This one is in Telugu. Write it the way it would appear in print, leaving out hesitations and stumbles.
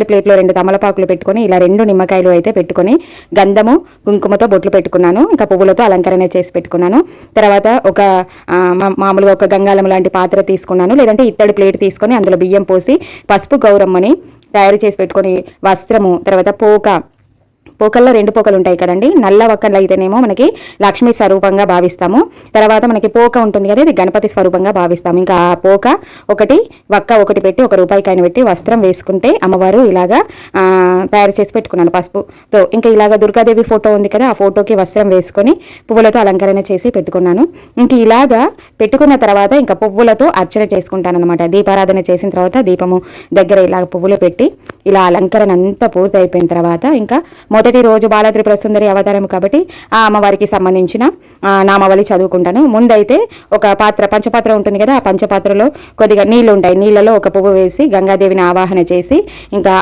ప్లేట్లో 2 తమలపాకులు పెట్టుకొని ఇలా 2 నిమ్మకాయలు అయితే పెట్టుకొని గంధము కుంకుమతో బొట్లు పెట్టుకున్నాను. ఇంకా పువ్వులతో అలంకరణ చేసి పెట్టుకున్నాను. తర్వాత ఒక మామూలుగా ఒక గంగాళం లాంటి పాత్ర తీసుకున్నాను, లేదంటే ఇత్తడి ప్లేట్ తీసుకొని అందులో బియ్యం పోసి పసుపు గౌరమ్మని తయారు చేసి పెట్టుకొని వస్త్రము, తర్వాత పోకల్లో 2 పోకలు ఉంటాయి కదండి. నల్ల వక్కలు అయితేనేమో మనకి లక్ష్మీ స్వరూపంగా భావిస్తాము. తర్వాత మనకి పోక ఉంటుంది కదా, ఇది గణపతి స్వరూపంగా భావిస్తాము. ఇంకా ఆ పోక ఒకటి, వక్క ఒకటి పెట్టి 1 రూపాయి కాయను పెట్టి వస్త్రం వేసుకుంటే అమ్మవారు ఇలాగా తయారు చేసి పెట్టుకున్నాను పసుపుతో. ఇంకా ఇలాగ దుర్గాదేవి ఫోటో ఉంది కదా, ఆ ఫోటోకి వస్త్రం వేసుకొని పువ్వులతో అలంకరణ చేసి పెట్టుకున్నాను. ఇంక ఇలాగా పెట్టుకున్న తర్వాత ఇంకా పువ్వులతో అర్చన చేసుకుంటాను అనమాట. దీపారాధన చేసిన తర్వాత దీపము దగ్గర ఇలా పువ్వులు పెట్టి ఇలా అలంకరణ అంతా పూర్తి అయిపోయిన తర్వాత ఇంకా మొదటి రోజు బాలత్రిపుర సుందరి అవతారం కాబట్టి ఆ అమ్మవారికి సంబంధించిన నామావళి చదువుకుంటాను. ముందైతే ఒక పాత్ర, పంచపాత్ర ఉంటుంది కదా, ఆ పంచపాత్రలో కొద్దిగా నీళ్లు ఉంటాయి. నీళ్లలో ఒక పువ్వు వేసి గంగాదేవిని ఆవాహన చేసి ఇంకా